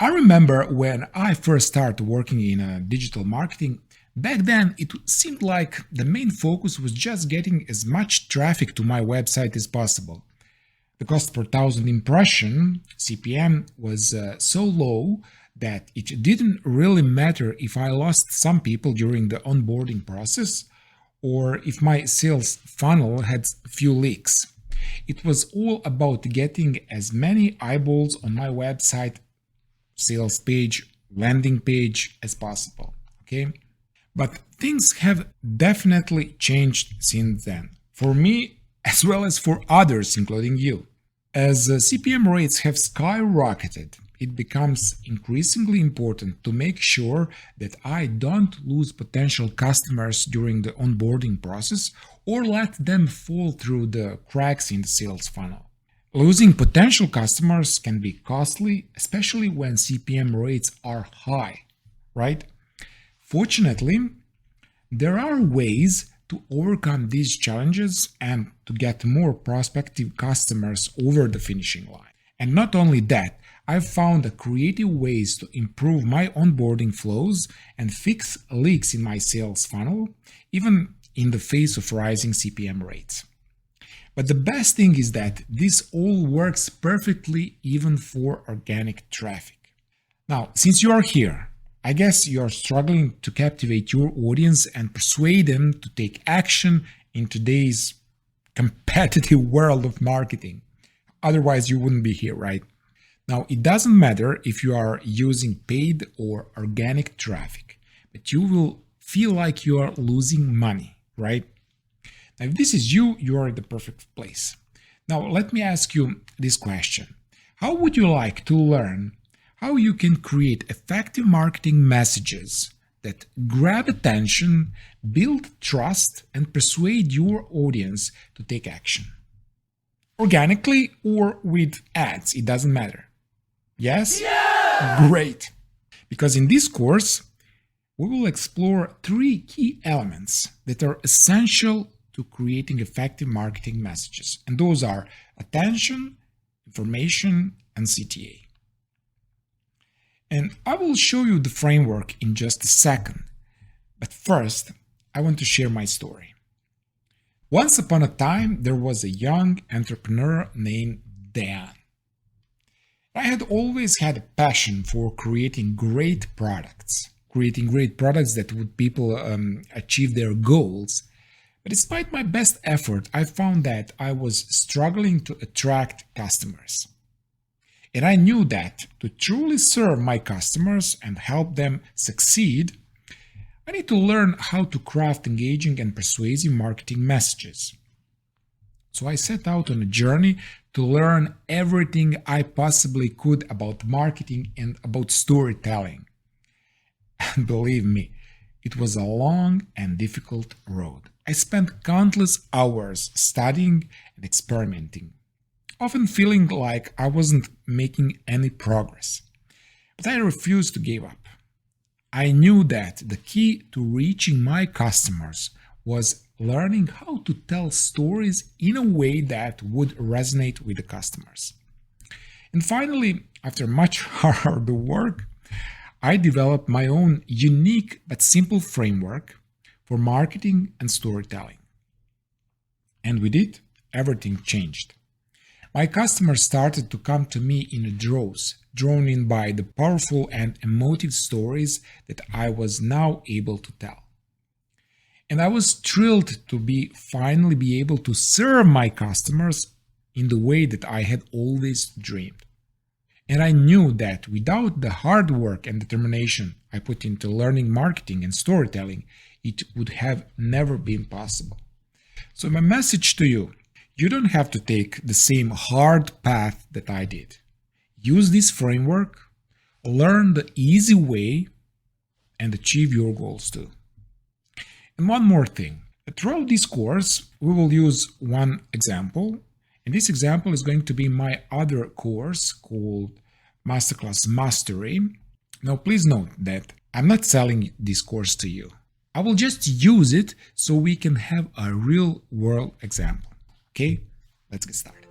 I remember when I first started working in digital marketing, back then it seemed like the main focus was just getting as much traffic to my website as possible. The cost per thousand impression, CPM, was so low that it didn't really matter if I lost some people during the onboarding process or if my sales funnel had few leaks. It was all about getting as many eyeballs on my website, sales page, landing page as possible. Okay? But things have definitely changed since then. For me, as well as for others, including you. As CPM rates have skyrocketed, it becomes increasingly important to make sure that I don't lose potential customers during the onboarding process or let them fall through the cracks in the sales funnel. Losing potential customers can be costly, especially when CPM rates are high, right? Fortunately, there are ways to overcome these challenges and to get more prospective customers over the finishing line. And not only that, I've found creative ways to improve my onboarding flows and fix leaks in my sales funnel, even in the face of rising CPM rates. But the best thing is that this all works perfectly even for organic traffic. Now, since you are here, I guess you are struggling to captivate your audience and persuade them to take action in today's competitive world of marketing. Otherwise, you wouldn't be here, right? Now, it doesn't matter if you are using paid or organic traffic, but you will feel like you are losing money, right? Now, if this is you, you are in the perfect place. Now, let me ask you this question. How would you like to learn how you can create effective marketing messages that grab attention, build trust, and persuade your audience to take action? Organically or with ads, it doesn't matter. Yes? Yeah! Great! Because in this course, we will explore 3 key elements that are essential to creating effective marketing messages. And those are attention, information, and CTA. And I will show you the framework in just a second. But first, I want to share my story. Once upon a time, there was a young entrepreneur named Dan. I had always had a passion for creating great products that would people achieve their goals. But despite my best effort, I found that I was struggling to attract customers. And I knew that to truly serve my customers and help them succeed, I need to learn how to craft engaging and persuasive marketing messages. So I set out on a journey to learn everything I possibly could about marketing and about storytelling. And believe me, it was a long and difficult road. I spent countless hours studying and experimenting, often feeling like I wasn't making any progress. But I refused to give up. I knew that the key to reaching my customers was learning how to tell stories in a way that would resonate with the customers. And finally, after much hard work, I developed my own unique but simple framework for marketing and storytelling. And with it, everything changed. My customers started to come to me in droves, drawn in by the powerful and emotive stories that I was now able to tell. And I was thrilled to finally be able to serve my customers in the way that I had always dreamed. And I knew that without the hard work and determination I put into learning marketing and storytelling, it would have never been possible. So my message to you, you don't have to take the same hard path that I did. Use this framework, learn the easy way, and achieve your goals too. And one more thing. Throughout this course, we will use one example. And this example is going to be my other course called Masterclass Mastery. Now, please note that I'm not selling this course to you. I will just use it so we can have a real world example. Okay, let's get started.